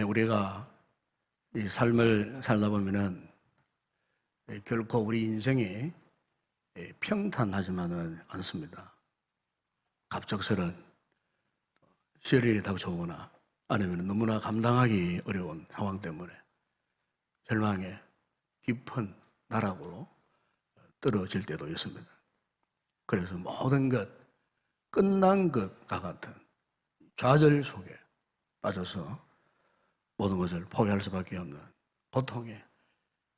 우리가 이 삶을 살다 보면은 결코 우리 인생이 평탄하지만은 않습니다. 갑작스런 시련이 닥쳐오거나 아니면 너무나 감당하기 어려운 상황 때문에 절망의 깊은 나락으로 떨어질 때도 있습니다. 그래서 모든 것, 끝난 것과 같은 좌절 속에 빠져서 모든 것을 포기할 수밖에 없는 고통의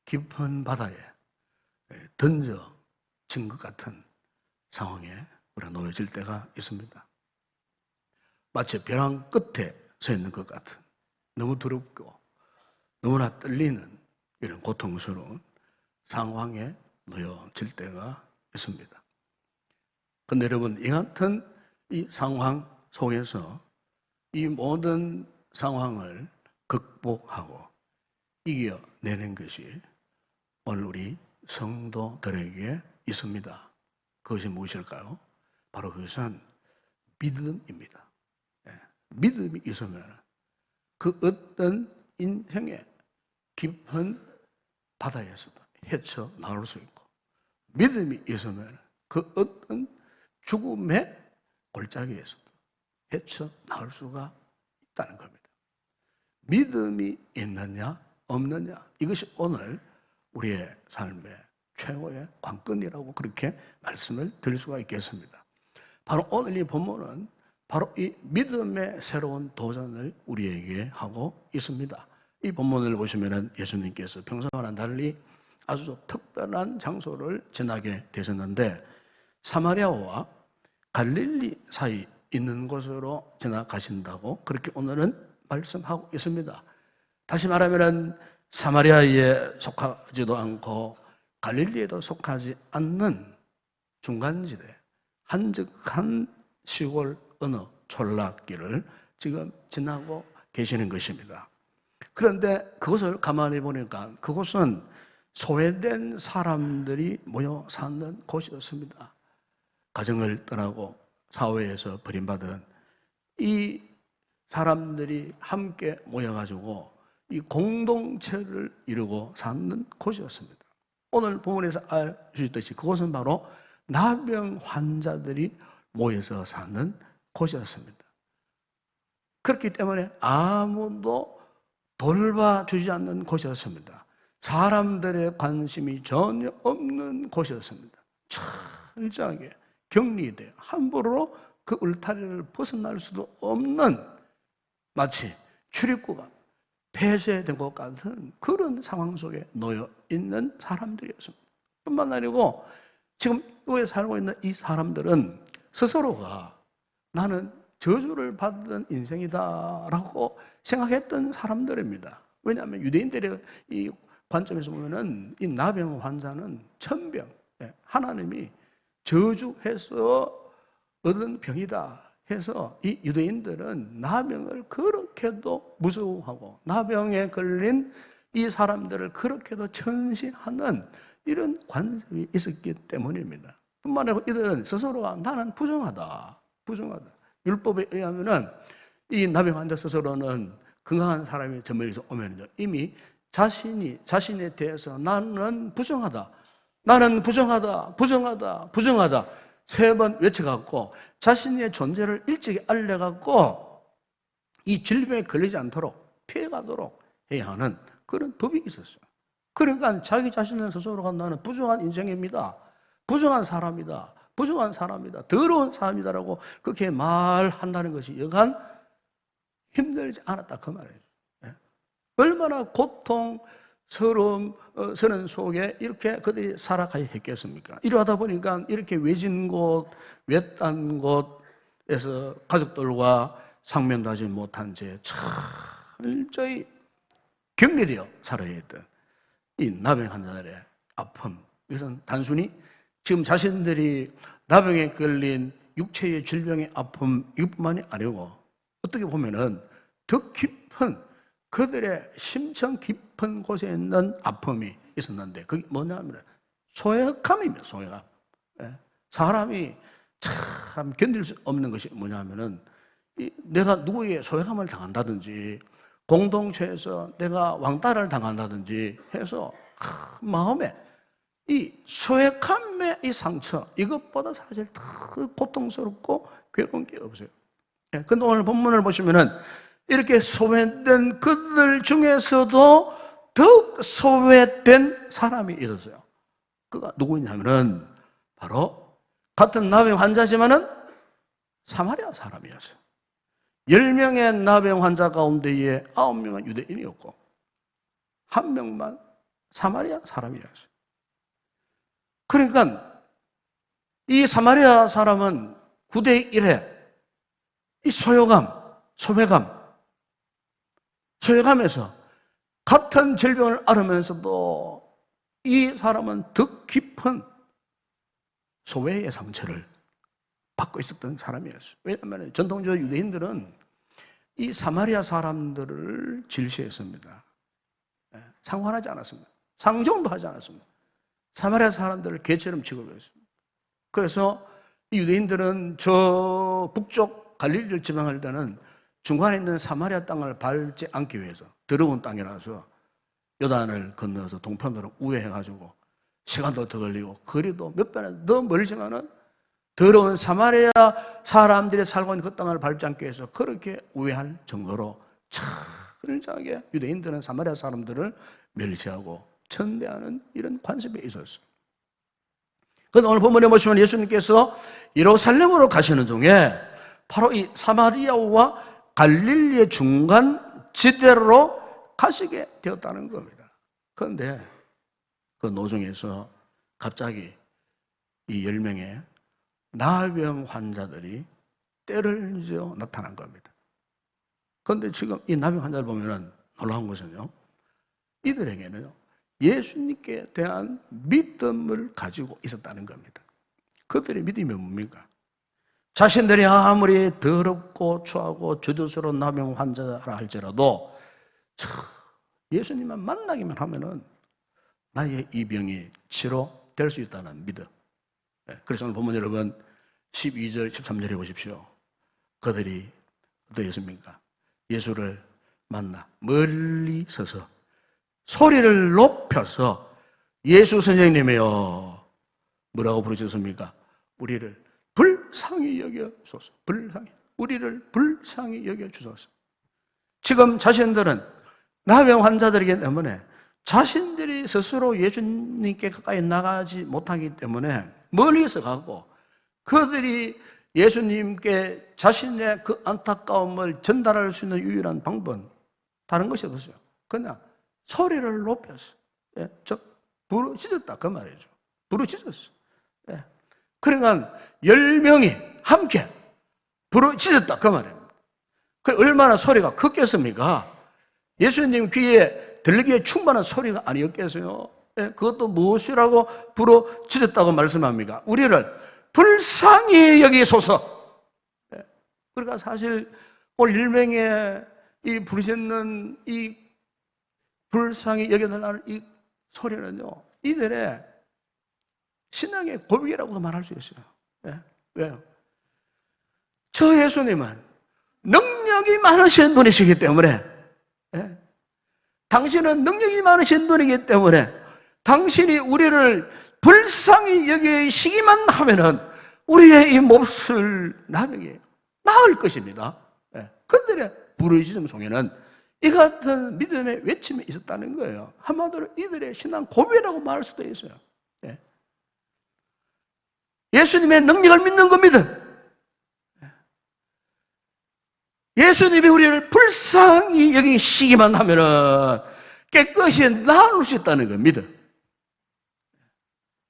깊은 바다에 던져진 것 같은 상황에 우리가 놓여질 때가 있습니다. 마치 벼랑 끝에 서 있는 것 같은 너무 두렵고 너무나 떨리는 이런 고통스러운 상황에 놓여질 때가 있습니다. 그런데 여러분, 이 같은 이 상황 속에서 이 모든 상황을 극복하고 이겨내는 것이 오늘 우리 성도들에게 있습니다. 그것이 무엇일까요? 바로 그것은 믿음입니다. 믿음이 있으면 그 어떤 인생의 깊은 바다에서도 헤쳐나올 수 있고, 믿음이 있으면 그 어떤 죽음의 골짜기에서도 헤쳐나올 수가 있다는 겁니다. 믿음이 있느냐 없느냐, 이것이 오늘 우리의 삶의 최고의 관건이라고 그렇게 말씀을 드릴 수가 있겠습니다. 바로 오늘 이 본문은 바로 이 믿음의 새로운 도전을 우리에게 하고 있습니다. 이 본문을 보시면 예수님께서 평소와는 달리 아주 특별한 장소를 지나게 되셨는데, 사마리아와 갈릴리 사이 있는 곳으로 지나가신다고 그렇게 오늘은 말씀하고 있습니다. 다시 말하면 사마리아에 속하지도 않고 갈릴리에도 속하지 않는 중간지대, 한적한 시골 어느 촌락길을 지금 지나고 계시는 것입니다. 그런데 그것을 가만히 보니까 그곳은 소외된 사람들이 모여 사는 곳이었습니다. 가정을 떠나고 사회에서 버림받은 이 사람들이 함께 모여가지고 이 공동체를 이루고 사는 곳이었습니다. 오늘 본문에서 알 수 있듯이 그곳은 바로 나병 환자들이 모여서 사는 곳이었습니다. 그렇기 때문에 아무도 돌봐주지 않는 곳이었습니다. 사람들의 관심이 전혀 없는 곳이었습니다. 철저하게 격리되어 함부로 그 울타리를 벗어날 수도 없는, 마치 출입구가 폐쇄된 것 같은 그런 상황 속에 놓여 있는 사람들이었습니다. 뿐만 아니고 지금 이곳에 살고 있는 이 사람들은 스스로가 나는 저주를 받은 인생이다라고 생각했던 사람들입니다. 왜냐하면 유대인들의 이 관점에서 보면은 이 나병 환자는 천병, 하나님이 저주해서 얻은 병이다 해서 이 유대인들은 나병을 그렇게도 무서워하고 나병에 걸린 이 사람들을 그렇게도 천시하는 이런 관습이 있었기 때문입니다. 뿐만 아니라 이들은 스스로가 나는 부정하다. 율법에 의하면은 이 나병 환자 스스로는 건강한 사람이 저물에서 오면요, 이미 자신에 대해서 나는 부정하다. 3번 외쳐갖고 자신의 존재를 일찍이 알려갖고 이 질병에 걸리지 않도록 피해가도록 해야 하는 그런 법이 있었어요. 그러니까 자기 자신은 스스로가 나는 부정한 인생입니다. 부정한 사람이다. 더러운 사람이다라고 그렇게 말한다는 것이 여간 힘들지 않았다 그 말이에요. 얼마나 고통스러운 속에 이렇게 그들이 살아가야 했겠습니까? 이러하다 보니까 이렇게 외진 곳, 외딴 곳에서 가족들과 상면도 하지 못한 채 철저히 격리되어 살아야 했던 이 나병 환자들의 아픔, 이것은 단순히 지금 자신들이 나병에 걸린 육체의 질병의 아픔 이것뿐만이 아니고 어떻게 보면은 더 깊은 그들의 심청 깊은 곳에 있는 아픔이 있었는데 그게 뭐냐면 소외감입니다. 소외감. 사람이 참 견딜 수 없는 것이 뭐냐면은 내가 누구에게 소외감을 당한다든지 공동체에서 내가 왕따를 당한다든지 해서 마음에 이 소외감의 이 상처, 이것보다 사실 더 고통스럽고 괴로운 게 없어요. 근데 오늘 본문을 보시면은 이렇게 소외된 그들 중에서도 더욱 소외된 사람이 있었어요. 그가 누구냐면은 바로 같은 나병 환자지만은 사마리아 사람이었어요. 10명의 나병 환자 가운데에 9명은 유대인이었고 1명만 사마리아 사람이었어요. 그러니까 이 사마리아 사람은 9대 1에 이 소외감에서 같은 질병을 앓으면서도 이 사람은 더 깊은 소외의 상처를 받고 있었던 사람이었어요. 왜냐하면 전통적으로 유대인들은 이 사마리아 사람들을 질시했습니다. 상관하지 않았습니다. 상종도 하지 않았습니다. 사마리아 사람들을 개처럼 취급했습니다. 그래서 유대인들은 저 북쪽 갈릴리 지방을 때는 중간에 있는 사마리아 땅을 밟지 않기 위해서, 더러운 땅이라서 요단을 건너서 동편으로 우회해가지고 시간도 더 걸리고 거리도 몇 배나 더 멀지만은 더러운 사마리아 사람들이 살고 있는 그 땅을 밟지 않기 위해서 그렇게 우회할 정도로 철저하게 유대인들은 사마리아 사람들을 멸시하고 천대하는 이런 관습이 있었어요. 그런데 오늘 본문에 보시면 예수님께서 예루살렘으로 가시는 중에 바로 이 사마리아와 갈릴리의 중간 지대로 가시게 되었다는 겁니다. 그런데 그 노중에서 갑자기 이 10명의 나병 환자들이 때를 지어 나타난 겁니다. 그런데 지금 이 나병 환자를 보면은 놀라운 것은요, 이들에게는요, 예수님께 대한 믿음을 가지고 있었다는 겁니다. 그들의 믿음이 뭡니까? 자신들이 아무리 더럽고 추하고 저주스러운 나병 환자라 할지라도 예수님만 만나기만 하면은 나의 이 병이 치료될 수 있다는 믿음. 그래서 오늘 보면 여러분 12절, 13절에 보십시오. 그들이 어떠했습니까? 예수를 만나 멀리 서서 소리를 높여서 예수 선생님이여 뭐라고 부르셨습니까? 우리를 불쌍히 여겨주소서. 우리를 불쌍히 여겨주소서. 지금 자신들은 나병 환자들이기 때문에 자신들이 스스로 예수님께 가까이 나가지 못하기 때문에 멀리서 가고 그들이 예수님께 자신의 그 안타까움을 전달할 수 있는 유일한 방법은 다른 것이 없었어요. 그냥 소리를 높여서 부르짖었다 그 말이죠. 부르짖었어. 그러니까 10명이 함께 부르짖었다 그 말입니다. 그 얼마나 소리가 컸겠습니까? 예수님 귀에 들리기에 충분한 소리가 아니었겠어요. 그것도 무엇이라고 부르짖었다고 말씀합니까? 우리를 불쌍히 여기소서. 그러니까 사실 오늘 10명의 이 부르짖는 이 불쌍히 여겨달라는 이 소리는요, 이들의 신앙의 고백이라고도 말할 수 있어요. 왜요? 저 예수님은 능력이 많으신 분이시기 때문에, 당신은 능력이 많으신 분이기 때문에 당신이 우리를 불쌍히 여기시기만 하면은 우리의 이 몹쓸 나병이 나을 것입니다. 그들의 부르짖음 속에는 이 같은 믿음의 외침이 있었다는 거예요. 한마디로 이들의 신앙 고백이라고 말할 수도 있어요. 예수님의 능력을 믿는 겁니다. 예수님이 우리를 불쌍히 여기시기만 하면은 깨끗이 나을 수 있다는 겁니다.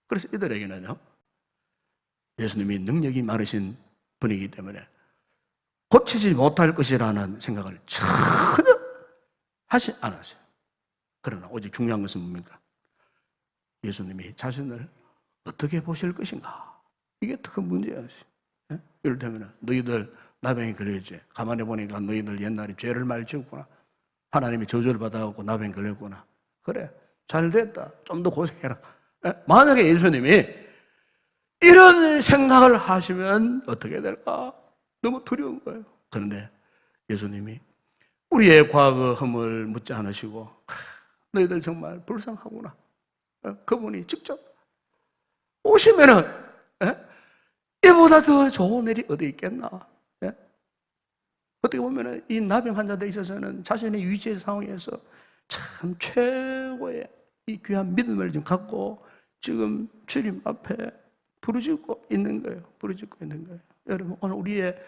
그래서 이들에게는요, 예수님이 능력이 많으신 분이기 때문에 고치지 못할 것이라는 생각을 전혀 하지 않았어요. 그러나 오직 중요한 것은 뭡니까? 예수님이 자신을 어떻게 보실 것인가? 이게 큰 문제였어요. 이를테면 너희들 나병이 걸렸지. 가만히 보니까 너희들 옛날에 죄를 많이 지었구나. 하나님이 저주를 받아갖고 나병이 걸렸구나. 그래, 잘 됐다. 좀 더 고생해라. 만약에 예수님이 이런 생각을 하시면 어떻게 될까? 너무 두려운 거예요. 그런데 예수님이 우리의 과거 흠을 묻지 않으시고 너희들 정말 불쌍하구나. 그분이 직접 오시면은 이보다 더 좋은 일이 어디 있겠나. 어떻게 보면은 이 나병 환자들에 있어서는 자신의 위치의 상황에서 참 최고의 이 귀한 믿음을 지금 갖고 지금 주님 앞에 부르짖고 있는 거예요. 부르짖고 있는 거예요. 여러분, 오늘 우리의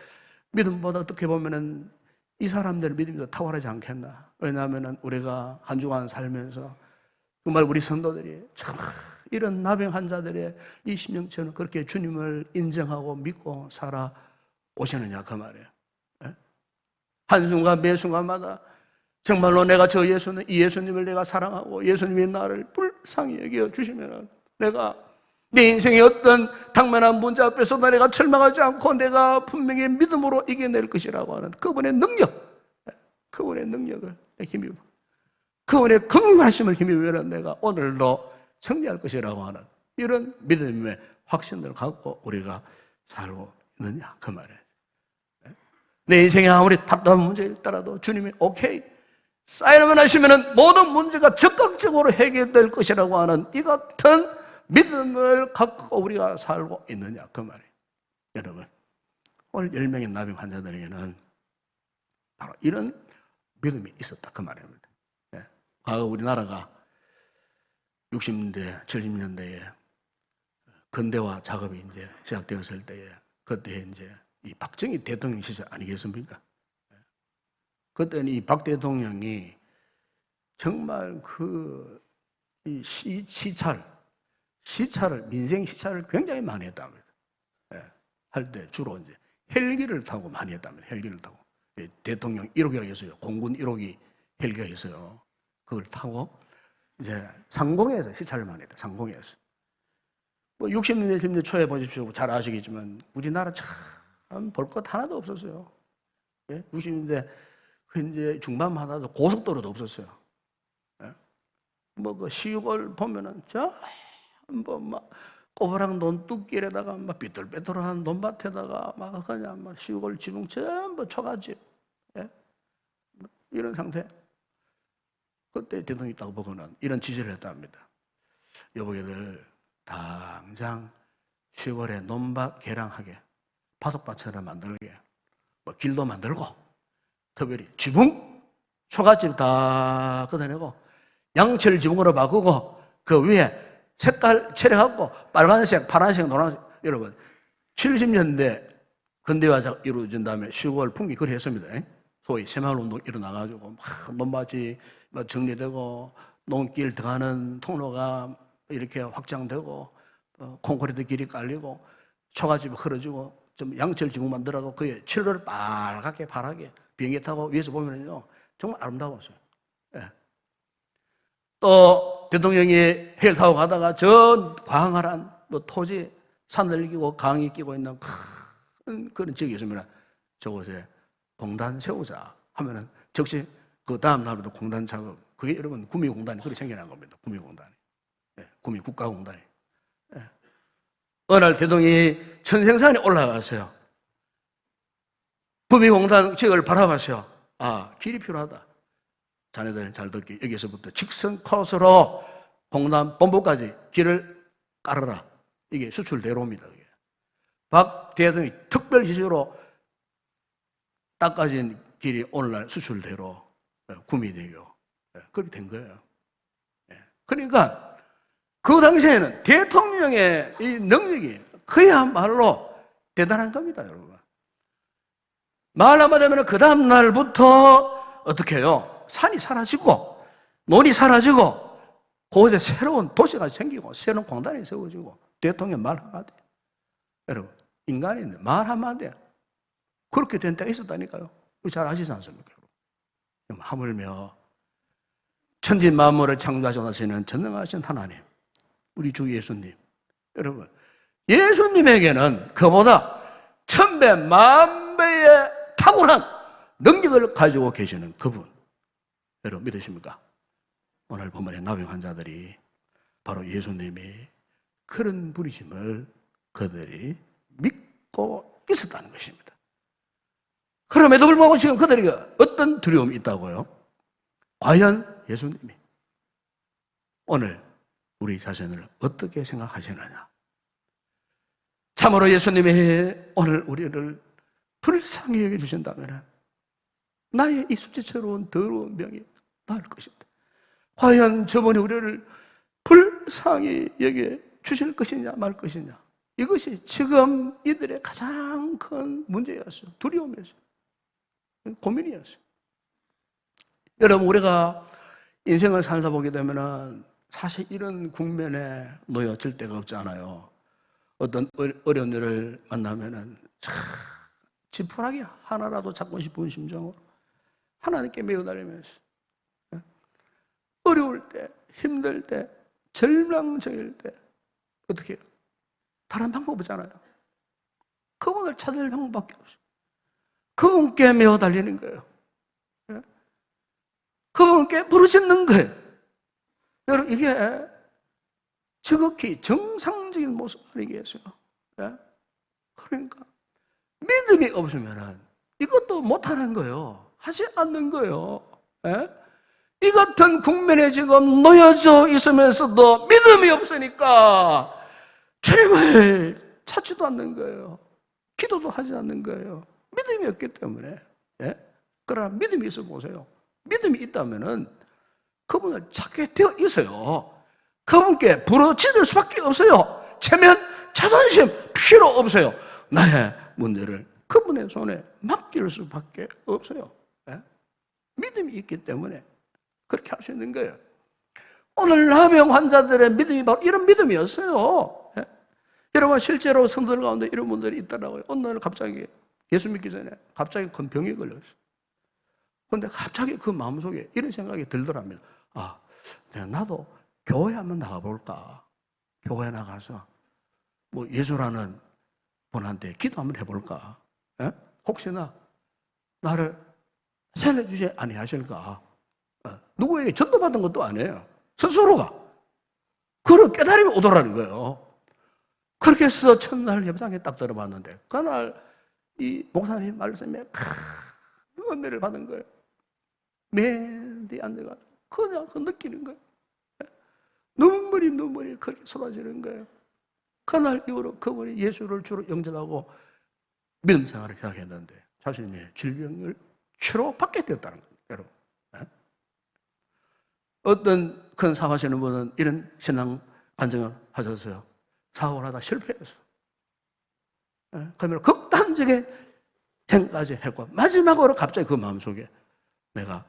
믿음보다 어떻게 보면은 이 사람들의 믿음이 더 탁월하지 않겠나. 왜냐하면은 우리가 한 주간 살면서 정말 우리 성도들이 정말 이런 나병 환자들의 이 심령처럼 그렇게 주님을 인정하고 믿고 살아 오시느냐 그 말이에요. 한순간 매순간마다 정말로 내가 저 예수님, 이 예수님을 내가 사랑하고 예수님이 나를 불쌍히 여겨 주시면 내가 내 인생의 어떤 당면한 문제 앞에서 내가 절망하지 않고 내가 분명히 믿음으로 이겨낼 것이라고 하는 그분의 능력, 그분의 능력을 힘입어, 그분의 긍휼하심을 힘입어 내가 오늘도 승리할 것이라고 하는 이런 믿음의 확신을 갖고 우리가 살고 있느냐 그 말이에요. 내 인생에 아무리 답답한 문제가 있더라도 주님이 오케이 사인만 하시면 모든 문제가 적극적으로 해결될 것이라고 하는 이 같은 믿음을 갖고 우리가 살고 있느냐 그 말이에요. 여러분, 오늘 10명의 나병 환자들에게는 바로 이런 믿음이 있었다 그 말입니다. 과거 우리나라가 60년대, 70년대에 근대화 작업이 이제 시작되었을 때에 그때 이제 이 박정희 대통령 시절 아니겠습니까? 그때는 이 박 대통령이 정말 이 시찰을 민생 시찰을 굉장히 많이 했답니다. 할 때 주로 이제 헬기를 타고 많이 했답니다. 헬기를 타고 대통령 1호기가 있어요. 공군 1호기 헬기가 있어요. 그걸 타고 이제 상공에서 시찰을 많이 했다. 상공에서. 뭐 60년대 70년대 초에 보십시오. 잘 아시겠지만 우리나라 참 볼 것 하나도 없었어요. 60년대 이제 중반만 하도 고속도로도 없었어요. 뭐 그 시골 보면은 막 꼬부랑 논뚝길에다가 막 삐뚤빼뚤한 논밭에다가 막 그냥 막 시골 지붕 전부 초가집 이런 상태. 그때 대통령이 있다고 보고는 이런 지시를 했답니다. 여보게들 당장 시골에 논밭 개량하게 바둑밭처럼 만들게 뭐 길도 만들고 특별히 지붕 초가집 다 걷어내고 양철 지붕으로 바꾸고 그 위에 색깔 칠해갖고 빨간색, 파란색, 노란색. 여러분 70년대 근대화가 이루어진 다음에 시골 풍기 그리 했습니다. 소위 새마을 운동 일어나가지고 막 논밭이 정리되고 농길 들어가는 통로가 이렇게 확장되고 콘크리트 길이 깔리고 초가집이 흐려지고 좀 양철 지붕 만들어서 그에 칠로를 빨갛게 파랗게 비행기 타고 위에서 보면요 정말 아름다웠어요. 또 대통령이 헬 타고 가다가 저 광활한 토지 산을 끼고 강이 끼고 있는 큰 그런 지역이 있습니다. 저곳에 공단 세우자 하면은 즉시 그 다음 날부터 공단 작업 그게 여러분 구미공단이 그렇게 생겨난 겁니다. 구미공단이 구미국가공단이 어느 날 대통령이 천생산에 올라갔어요. 구미공단 지역을 바라봤어요. 아 길이 필요하다. 자네들 잘 듣기 여기서부터 직선 코스로 공단 본부까지 길을 깔아라. 이게 수출대로입니다. 이게. 박 대통령이 특별 지시로 닦아진 길이 오늘날 수출대로 구미대교 그렇게 된 거예요. 그러니까 그 당시에는 대통령의 이 능력이 그야말로 대단한 겁니다, 여러분. 말 한마디 하면 그 다음 날부터 어떻게 해요? 산이 사라지고 논이 사라지고 그곳에 새로운 도시가 생기고 새로운 공단이 세워지고 대통령 말 한마디. 여러분 인간인데 말 한마디 그렇게 된 때가 있었다니까요. 잘 아시지 않습니까? 하물며 천지 만물을 창조하시는 전능하신 하나님 우리 주 예수님 여러분 예수님에게는 그보다 천배 만배의 탁월한 능력을 가지고 계시는 그분 여러분 믿으십니까? 오늘 본문의 나병 환자들이 바로 예수님이 그런 분이심을 그들이 믿고 있었다는 것입니다. 그럼에도 불구하고 지금 그들이 어떤 두려움이 있다고요? 과연 예수님이 오늘 우리 자신을 어떻게 생각하시느냐? 참으로 예수님이 오늘 우리를 불쌍히 여겨주신다면 나의 이 수치스러운 더러운 병이 나을 것이다. 과연 저분이 우리를 불쌍히 여겨주실 것이냐 말 것이냐, 이것이 지금 이들의 가장 큰 문제였어요. 두려움이었어요. 고민이었어요. 여러분, 우리가 인생을 살다 보게 되면은 사실 이런 국면에 놓여질 데가 없지 않아요. 어떤 어려운 일을 만나면은 참 지푸라기 하나라도 잡고 싶은 심정으로 하나님께 매어달리면서 어려울 때, 힘들 때, 절망적일 때 어떻게 해요? 다른 방법 없잖아요. 그분을 찾을 방법밖에 없어요. 그분께 매어달리는 거예요. 그분께 부르짖는 거예요. 여러분, 이게 지극히 정상적인 모습 아니겠어요? 그러니까 믿음이 없으면 이것도 못하는 거예요. 하지 않는 거예요. 이 같은 국면에 지금 놓여져 있으면서도 믿음이 없으니까 주님을 찾지도 않는 거예요. 기도도 하지 않는 거예요. 믿음이 없기 때문에. 그러나 믿음이 있어 보세요. 믿음이 있다면은 그분을 찾게 되어 있어요. 그분께 부르짖을 수밖에 없어요. 체면, 자존심 필요 없어요. 나의 문제를 그분의 손에 맡길 수밖에 없어요. 믿음이 있기 때문에 그렇게 할 수 있는 거예요. 오늘 나병 환자들의 믿음이 바로 이런 믿음이었어요. 여러분, 실제로 성도들 가운데 이런 분들이 있더라고요. 어느 날 갑자기 예수 믿기 전에 갑자기 큰 병이 걸렸어요. 그런데 갑자기 그 마음속에 이런 생각이 들더랍니다. 나도 교회 한번 나가볼까? 교회 나가서 뭐 예수라는 분한테 기도 한번 해볼까? 혹시나 나를 살려주지 아니하실까? 누구에게 전도받은 것도 아니에요. 스스로가 그런 깨달음이 오더라는 거예요. 그렇게 해서 첫날 예배당에 딱 들어봤는데 그날 이 목사님 말씀에 큰 은혜를 받은 거예요. 맨 뒤에 앉아가지고 그냥 느끼는 거예요. 눈물이 그렇게 쏟아지는 거예요. 그날 이후로 그분이 예수를 주로 영접하고 믿음 생활을 시작했는데 자신의 질병을 치료받게 되었다는 거예요. 여러분, 어떤 큰 사업하시는 분은 이런 신앙 반증을 하셨어요. 사업을 하다 실패했어요. 그러면 극단적인 생각까지 했고 마지막으로 갑자기 그 마음속에 내가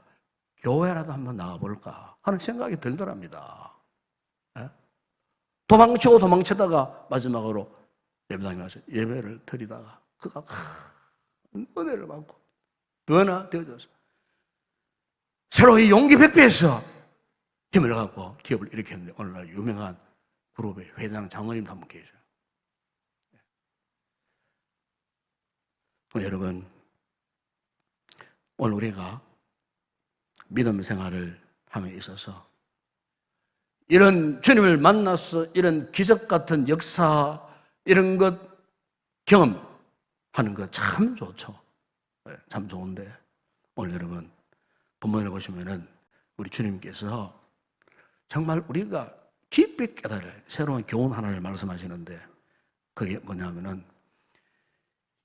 교회라도 한번 나가볼까 하는 생각이 들더랍니다. 도망치다가 마지막으로 예배당에 와서 예배를 드리다가 그가 은혜를 받고 변화되어져서 새로이 용기 백배해서 힘을 갖고 기업을 일으켰는데 오늘날 유명한 그룹의 회장 장로님도 한 분 계셔요. 여러분, 오늘 우리가 믿음 생활을 함에 있어서 이런 주님을 만나서 이런 기적 같은 역사 이런 것 경험하는 거 참 좋죠. 참 좋은데 오늘 여러분 본문에 보시면은 우리 주님께서 정말 우리가 깊이 깨달을 새로운 교훈 하나를 말씀하시는데 그게 뭐냐면은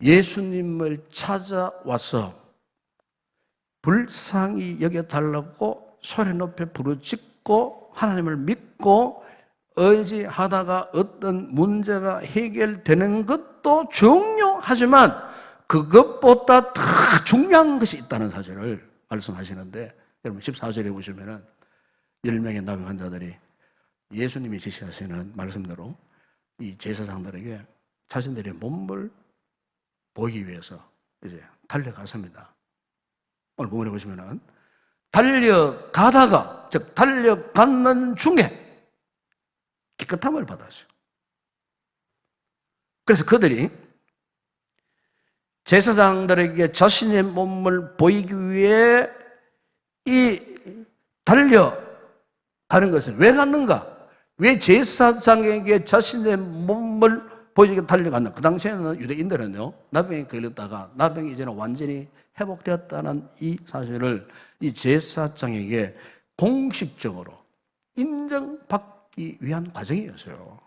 예수님을 찾아와서 불쌍히 여겨달라고 소리 높여 부르짖고 하나님을 믿고 의지하다가 어떤 문제가 해결되는 것도 중요하지만 그것보다 더 중요한 것이 있다는 사실을 말씀하시는데 여러분 14절에 보시면은 10명의 나병 환자들이 예수님이 지시하시는 말씀대로 이 제사장들에게 자신들의 몸을 보이기 위해서 이제 달려갔습니다. 오늘 본문에 보시면은 달려가다가 즉 달려가는 중에 깨끗함을 받았어요. 그래서 그들이 제사장들에게 자신의 몸을 보이기 위해 이 달려가는 것을 왜 갔는가? 왜 제사장에게 자신의 몸을 보여주게 달려간다. 그 당시에는 유대인들은요, 나병에 걸렸다가 나병이 이제는 완전히 회복되었다는 이 사실을 이 제사장에게 공식적으로 인정받기 위한 과정이었어요.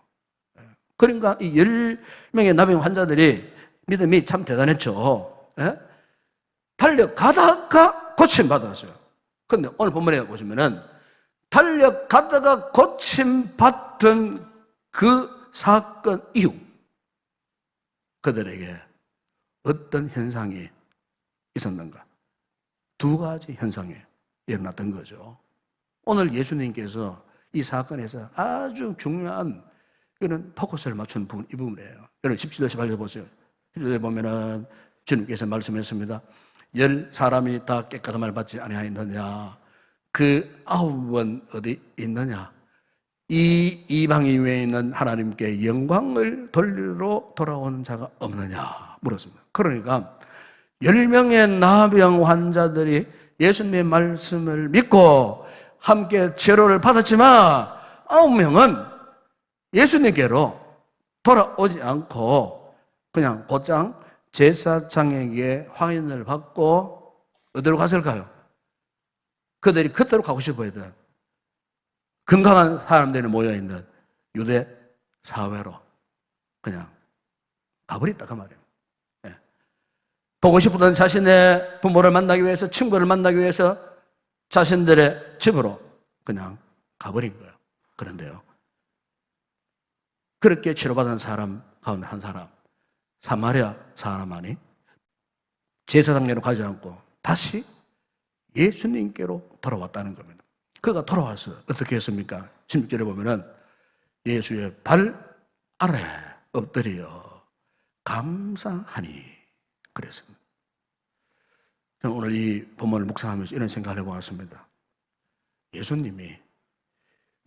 그러니까 이 10명의 나병 환자들이 믿음이 참 대단했죠. 예? 달려가다가 고침받았어요. 그런데 오늘 본문에 보시면은 달려가다가 고침받던 그 사건 이후 그들에게 어떤 현상이 있었는가? 두 가지 현상이 일어났던 거죠. 오늘 예수님께서 이 사건에서 아주 중요한 이런 포커스를 맞춘 부분, 이 부분이에요. 여러분 17절 18절 보세요. 17절에 보면은 주님께서 말씀했습니다. 10사람이 다 깨끗함을 받지 아니하였느냐? 그 9은 어디 있느냐? 이 이방인 외에 있는 하나님께 영광을 돌리러 돌아온 자가 없느냐? 물었습니다. 그러니까 10명의 나병 환자들이 예수님의 말씀을 믿고 함께 치료를 받았지만 9명은 예수님께로 돌아오지 않고 그냥 곧장 제사장에게 확인을 받고 어디로 갔을까요? 그들이 그때로 가고 싶어야 돼. 건강한 사람들이 모여있는 유대 사회로 그냥 가버렸다 그 말이에요. 예. 보고 싶었던 자신의 부모를 만나기 위해서, 친구를 만나기 위해서 자신들의 집으로 그냥 가버린 거예요. 그런데요, 그렇게 치료받은 사람 가운데 한 사람, 사마리아 사람만이 제사장에로 가지 않고 다시 예수님께로 돌아왔다는 겁니다. 그가 돌아와서 어떻게 했습니까? 16절에 보면은 예수의 발 아래 엎드려 감사하니 그랬습니다. 저는 오늘 이 본문을 묵상하면서 이런 생각을 해보았습니다. 예수님이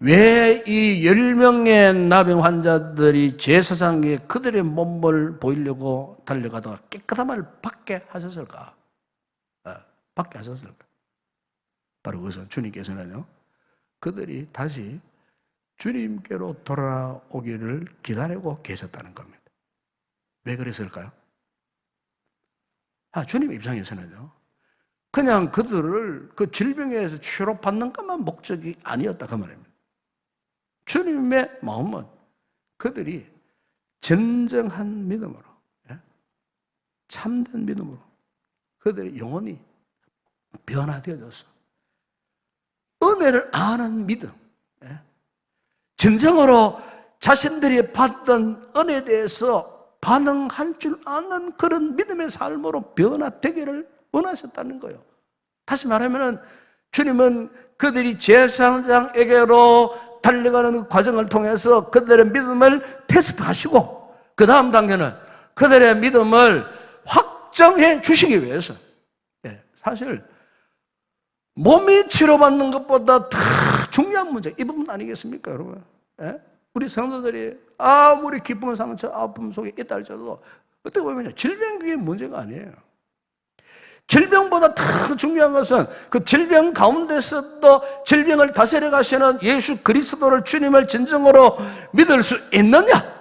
왜 이 10명의 나병 환자들이 제사장에 그들의 몸을 보이려고 달려가다가 깨끗함을 받게 하셨을까? 받게 하셨을까? 바로 그것은 주님께서는요, 그들이 다시 주님께로 돌아오기를 기다리고 계셨다는 겁니다. 왜 그랬을까요? 주님 입장에서는요, 그냥 그들을 그 질병에서 치료받는 것만 목적이 아니었다 그 말입니다. 주님의 마음은 그들이 진정한 믿음으로, 참된 믿음으로 그들의 영혼이 변화되어졌어. 은혜를 아는 믿음, 진정으로 자신들이 받던 은혜에 대해서 반응할 줄 아는 그런 믿음의 삶으로 변화되기를 원하셨다는 거예요. 다시 말하면 주님은 그들이 제사장에게로 달려가는 과정을 통해서 그들의 믿음을 테스트하시고 그 다음 단계는 그들의 믿음을 확정해 주시기 위해서, 사실 몸이 치료받는 것보다 더 중요한 문제, 이 부분 아니겠습니까, 여러분? 우리 성도들이 아무리 기쁨, 상처, 아픔 속에 있다 할지라도 어떻게 보면 질병 그게 문제가 아니에요. 질병보다 더 중요한 것은 그 질병 가운데서도 질병을 다스려 가시는 예수 그리스도를, 주님을 진정으로 믿을 수 있느냐?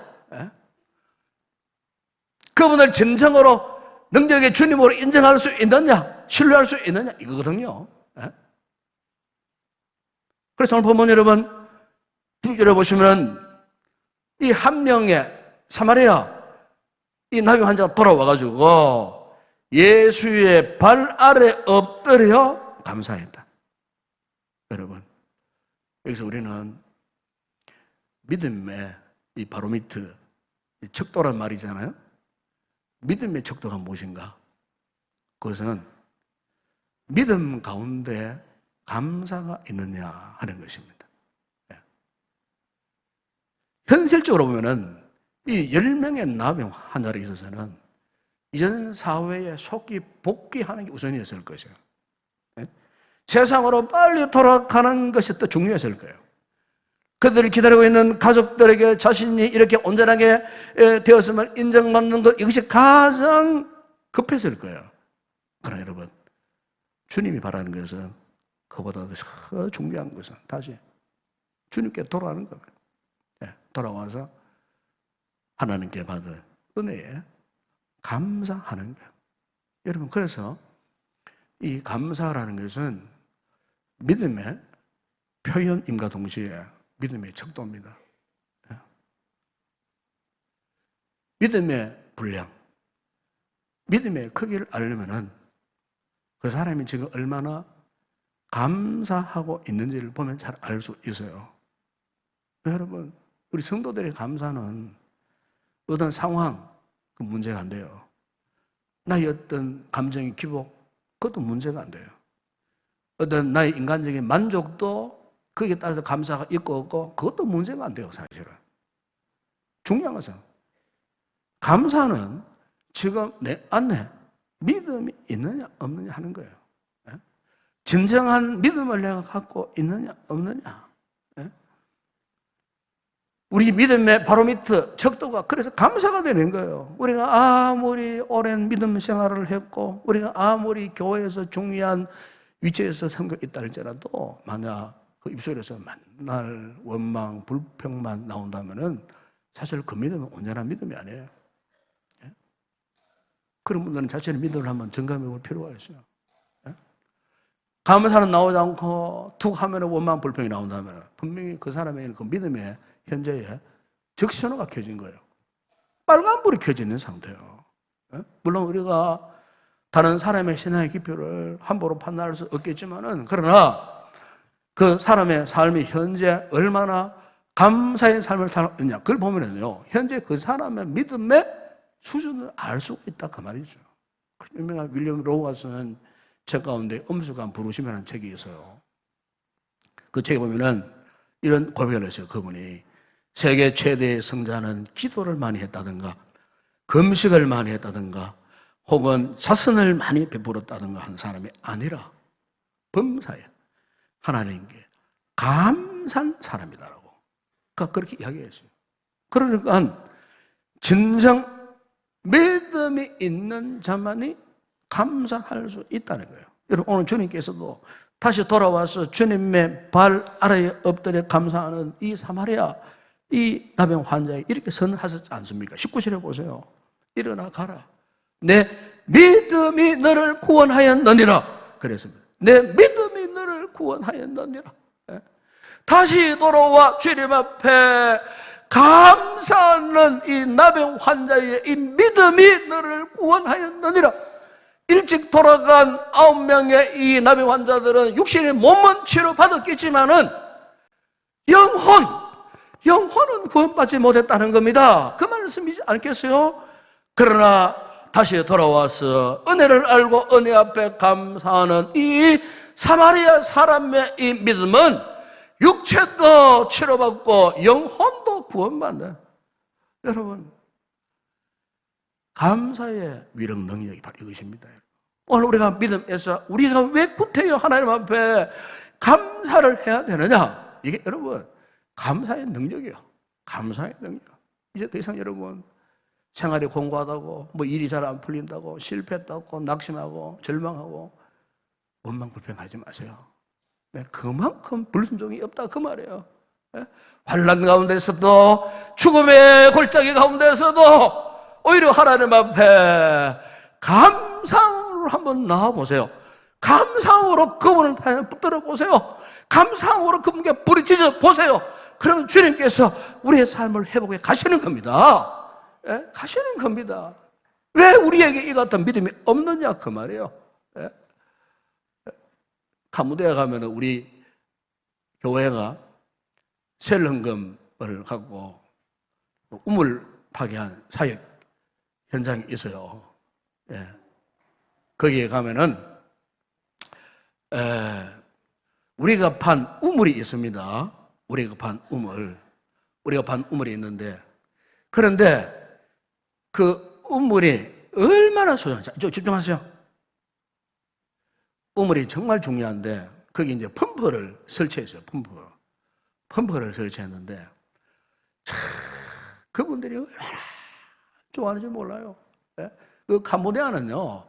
그분을 진정으로 능력의 주님으로 인정할 수 있느냐? 신뢰할 수 있느냐? 이거거든요. 그래서 오늘 보면 여러분, 6절에 보시면 이 한 명의 사마리아 이 나병 환자가 돌아와가지고 예수의 발 아래 엎드려 감사했다. 여러분, 여기서 우리는 믿음의 이 바로미터, 척도란 말이잖아요. 믿음의 척도가 무엇인가? 그것은 믿음 가운데 감사가 있느냐 하는 것입니다. 현실적으로 보면은 이 10명의 나병 환자에 있어서는 이전 사회에 속히 복귀하는 게 우선이었을 것이에요. 세상으로 빨리 돌아가는 것이 더 중요했을 거예요. 그들을 기다리고 있는 가족들에게 자신이 이렇게 온전하게 되었음을 인정받는 것, 이것이 가장 급했을 거예요. 그러나 여러분, 주님이 바라는 것은 그보다 더 중요한 것은 다시 주님께 돌아가는 겁니다. 돌아와서 하나님께 받은 은혜에 감사하는 거예요. 여러분, 그래서 이 감사라는 것은 믿음의 표현임과 동시에 믿음의 척도입니다. 믿음의 분량, 믿음의 크기를 알려면은 그 사람이 지금 얼마나 감사하고 있는지를 보면 잘 알 수 있어요. 여러분, 우리 성도들의 감사는 어떤 상황, 그 문제가 안 돼요. 나의 어떤 감정의 기복, 그것도 문제가 안 돼요. 어떤 나의 인간적인 만족도 거기에 따라서 감사가 있고 없고, 그것도 문제가 안 돼요, 사실은. 중요한 것은 감사는 지금 내 안에 믿음이 있느냐 없느냐 하는 거예요. 진정한 믿음을 내가 갖고 있느냐 없느냐. 우리 믿음의 바로미터, 척도가 그래서 감사가 되는 거예요. 우리가 아무리 오랜 믿음 생활을 했고 우리가 아무리 교회에서 중요한 위치에서 섬겨 있다 할지라도 만약 그 입술에서 맨날 원망, 불평만 나온다면은 사실 그 믿음은 온전한 믿음이 아니에요. 그런 분들은 자신의 믿음을 한번 점검해 볼 필요가 있어요. 감사는 나오지 않고 툭 하면 원망, 불평이 나온다면 분명히 그 사람에게는 그 믿음의 현재에 적신호가 켜진 거예요. 빨간불이 켜져 있는 상태예요. 물론 우리가 다른 사람의 신앙의 깊이를 함부로 판단할 수 없겠지만은 그러나 그 사람의 삶이 현재 얼마나 감사의 삶을 살고 있냐 그걸 보면은요 현재 그 사람의 믿음의 수준을 알 수가 있다 그 말이죠. 유명한 윌리엄 로우가 쓰는 책 가운데 엄숙한 부르심이라는 책이 있어요. 그 책에 보면은 이런 고백을 했어요. 그분이 세계 최대의 성자는 기도를 많이 했다든가 금식을 많이 했다든가 혹은 자선을 많이 베풀었다든가 하는 사람이 아니라 범사에 하나님께 감사한 사람이다라고 그러니까 그렇게 이야기했어요. 그러니까 진정 믿음이 있는 자만이 감사할 수 있다는 거예요. 여러분 오늘 주님께서도 다시 돌아와서 주님의 발 아래에 엎드려 감사하는 이 사마리아 이 나병 환자에 이렇게 선하셨지 않습니까? 19절에 보세요. 일어나 가라. 내 믿음이 너를 구원하였느니라. 그랬습니다. 내 믿음이 너를 구원하였느니라. 다시 돌아와 주님 앞에 감사하는 이 나병 환자의 이 믿음이 너를 구원하였느니라. 일찍 돌아간 9명의 이 나병 환자들은 육신의 몸은 치료받았겠지만은 영혼은 구원받지 못했다는 겁니다. 그 말씀이지 않겠어요? 그러나 다시 돌아와서 은혜를 알고 은혜 앞에 감사하는 이 사마리아 사람의 이 믿음은 육체도 치료받고 영혼도 구원받는 여러분 감사의 위력 능력이 바로 이것입니다. 오늘 우리가 믿음에서 우리가 왜 구태여 하나님 앞에 감사를 해야 되느냐? 이게 여러분 감사의 능력이에요. 감사의 능력. 이제 더 이상 여러분 생활이 공고하다고 뭐 일이 잘 안 풀린다고 실패했다고 낙심하고 절망하고 원망 불평하지 마세요. 네, 그만큼 불순종이 없다 그 말이에요. 네? 환난 가운데서도 죽음의 골짜기 가운데서도 오히려 하나님 앞에 감상으로 한번 나와보세요. 감상으로 그분을 붙들어 보세요. 감상으로 그분께 부르짖어 보세요. 그러면 주님께서 우리의 삶을 회복해 가시는 겁니다. 예? 가시는 겁니다. 왜 우리에게 이 같은 믿음이 없느냐 그 말이에요. 예? 가무대에 가면 우리 교회가 셀흥금을 갖고 우물 파괴한 사역 현장이 있어요. 예. 거기에 가면은 우리가 판 우물이 있습니다. 우리가 판 우물이 있는데 그런데 그 우물이 얼마나 소중한지 집중하세요. 우물이 정말 중요한데 거기 이제 펌프를 설치했어요. 펌프를 설치했는데 그분들이 얼마나 좋아하는지 몰라요. 예? 그 캄보디아는요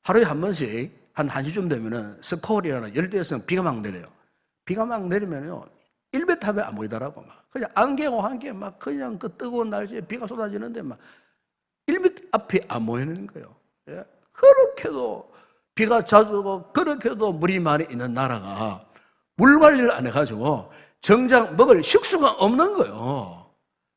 하루에 한 번씩 한 1시쯤 되면은 스콜이라는 열대성 비가 막 내려요. 비가 막 내리면요 1m 안 보이더라고. 막 그냥 안개고 한개 막 그냥 그 뜨거운 날씨에 비가 쏟아지는데 막 1m 앞이 안 보이는 거예요. 예? 그렇게도 비가 자주 오고 그렇게도 물이 많이 있는 나라가 물 관리를 안 해가지고 정작 먹을 식수가 없는 거예요.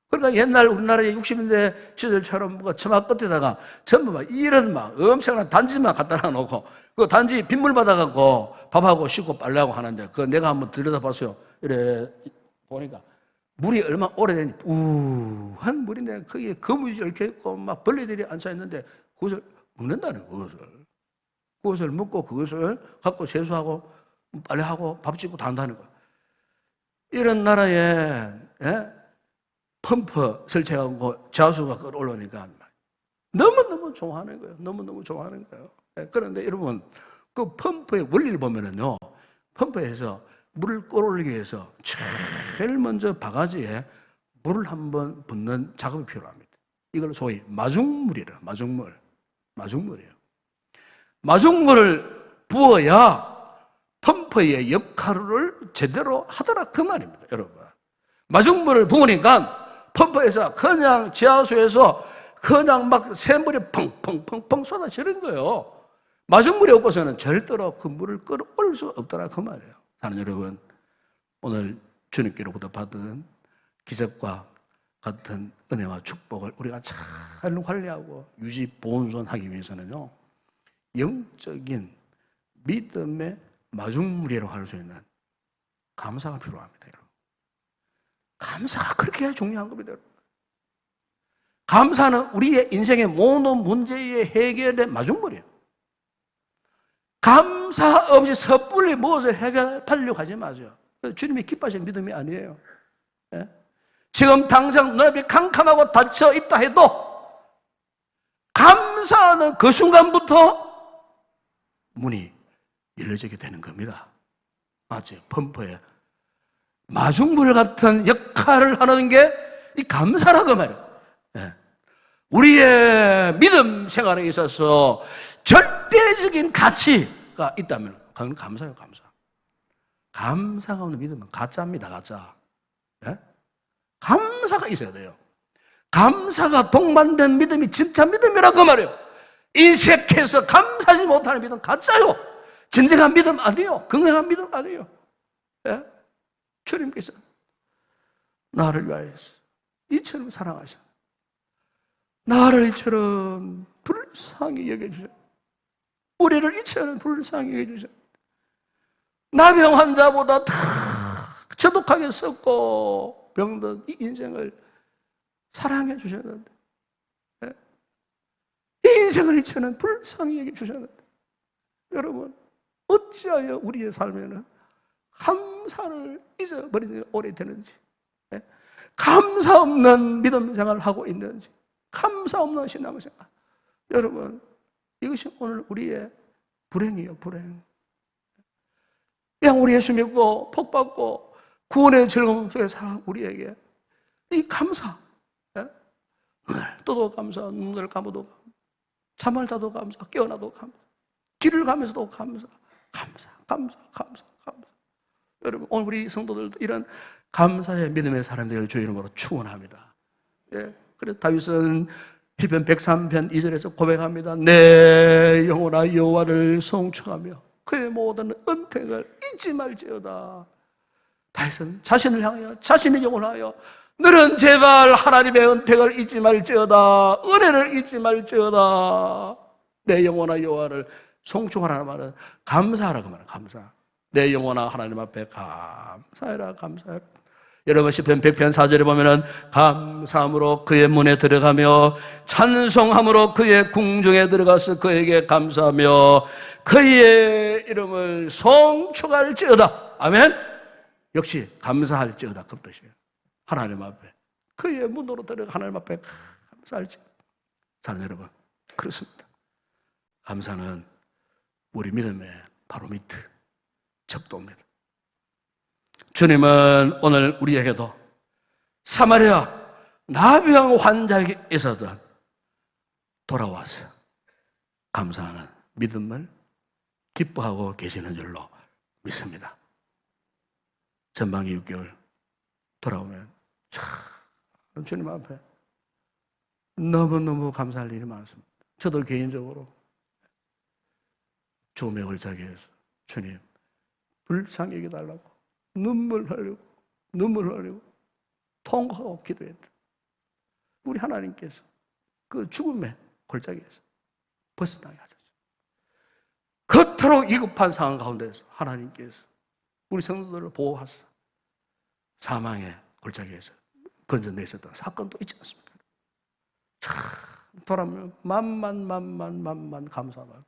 그러니까 옛날 우리나라의 60년대 시절처럼 처마 끝에다가 전부 막 이런 막 엄청난 단지만 갖다 놔놓고 그 단지 빗물 받아갖고 밥하고 씻고 빨래하고 하는데 그거 내가 한번 들여다봤어요. 이래 보니까 물이 얼마 오래되니 우한 물인데 거기에 거무지 얽혀있고 막 벌레들이 앉아있는데 그것을 먹는다는 거예요. 그것을 먹고 그것을 갖고 세수하고 빨래하고 밥 짓고 다 한다는 거예요. 이런 나라에 펌프 설치하고 자수가 끌어올라오니까 너무너무 좋아하는 거예요. 너무너무 좋아하는 거예요. 그런데 여러분 그 펌프의 원리를 보면은요, 펌프에서 물을 끌어올리기 위해서 제일 먼저 바가지에 물을 한번 붓는 작업이 필요합니다. 이걸 소위 마중물이라, 마중물이에요. 마중물을 부어야 펌프의 역할을 제대로 하더라 그 말입니다, 여러분. 마중물을 부으니까 펌프에서 그냥 지하수에서 그냥 막 샘물이 펑펑펑펑 쏟아지는 거예요. 마중물이 없고서는 절대로 그 물을 끌어올릴 수 없더라 그 말이에요. 사는 여러분, 오늘 주님께로부터 받은 기적과 같은 은혜와 축복을 우리가 잘 관리하고 유지 보존하기 위해서는요, 영적인 믿음의 마중물이라고 할 수 있는 감사가 필요합니다, 여러분. 감사가 그렇게 중요한 겁니다, 여러분. 감사는 우리의 인생의 모든 문제의 해결의 마중물이에요. 감사 없이 섣불리 무엇을 해결하려고 하지 마세요. 주님이 기뻐하시는 믿음이 아니에요. 예? 지금 당장 눈앞이 캄캄하고 닫혀 있다 해도 감사하는 그 순간부터 문이 열려지게 되는 겁니다. 맞아요. 펌프에 마중물 같은 역할을 하는 게 이 감사라고 말이에요. 예. 우리의 믿음 생활에 있어서 절대적인 가치가 있다면 그건 감사예요, 감사. 감사가 없는 믿음은 가짜입니다, 가짜. 예? 감사가 있어야 돼요. 감사가 동반된 믿음이 진짜 믿음이라고 말이에요. 인색해서 감사하지 못하는 믿음 가짜요. 진정한 믿음 아니에요. 건강한 믿음 아니에요. 예? 주님께서 나를 위하여서 이처럼 사랑하셨. 나를 이처럼 불쌍히 여겨주셨. 우리를 이처럼 불쌍히 여겨주셨. 나병 환자보다 다 저독하게 썩고 병든 이 인생을 사랑해 주셨는데, 예? 이 인생을 이처럼 불쌍히 여겨주셨는데, 여러분 어찌하여 우리의 삶에는 감사를 잊어버리지 오래되는지, 예? 감사 없는 믿음 생활을 하고 있는지, 감사 없는 신앙생활. 여러분 이것이 오늘 우리의 불행이에요, 불행. 그냥 우리 예수 믿고 복받고 구원의 즐거움 속에 살아온 우리에게 이 감사, 예? 눈을 떠도 감사, 눈을 감아도 감사, 잠을 자도 감사, 깨어나도 감사, 길을 가면서도 감사, 감사, 감사, 감사, 감사. 여러분 오늘 우리 성도들도 이런 감사의 믿음의 사람들을 주의 이름으로 축원합니다. 예. 그래서 다윗은 시편 103편 2절에서 고백합니다. 내 영혼아 여호와를 송축하며 그의 모든 은택을 잊지 말지어다. 다윗은 자신을 향하여 자신의 영혼을 하여 너는 제발 하나님의 은택을 잊지 말지어다. 은혜를 잊지 말지어다. 내 영혼아 여호와를 송축하라는 말은 감사하라고 말해요. 감사. 내 영혼아 하나님 앞에 감사해라, 감사해라. 여러분 시편 100편 4절에 보면은 감사함으로 그의 문에 들어가며 찬송함으로 그의 궁중에 들어가서 그에게 감사하며 그의 이름을 송축할지어다. 아멘. 역시 감사할지어다 그 뜻이에요. 하나님 앞에 그의 문으로 들어가 하나님 앞에 감사할지어다. 사랑하는 여러분, 그렇습니다. 감사는 우리 믿음의 바로미터, 척도입니다. 주님은 오늘 우리에게도 사마리아 나병 환자에게서도 돌아와서 감사하는 믿음을 기뻐하고 계시는 줄로 믿습니다. 전방위 6개월 돌아오면 참 주님 앞에 너무너무 감사할 일이 많습니다. 저도 개인적으로 죽음의 골짜기에서 주님 불쌍히 여겨달라고 눈물 흘리고 통곡하고 기도했다. 우리 하나님께서 그 죽음의 골짜기에서 벗어나게 하셨어요. 그토록 위급한 상황 가운데서 하나님께서 우리 성도들을 보호하사 사망의 골짜기에서 건져내셨던 사건도 있지 않습니까? 참 돌아보면 만만 감사하다.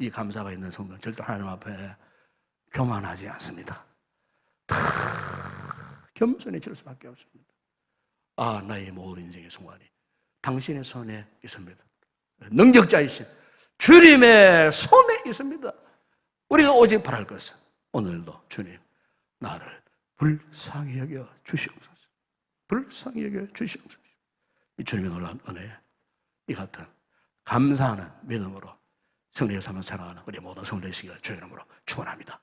이 감사가 있는 성도는 절대 하나님 앞에 교만하지 않습니다. 다 겸손해질 수밖에 없습니다. 아, 나의 모든 인생의 순간이 당신의 손에 있습니다. 능력자이신 주님의 손에 있습니다. 우리가 오직 바랄 것은 오늘도 주님 나를 불쌍히 여겨 주시옵소서. 불쌍히 여겨 주시옵소서. 이 주님의 놀라운 은혜, 이 같은 감사하는 믿음으로 성령의 삶을 살아가는 우리 모든 성도의 시기를 주의 이름으로 축원합니다.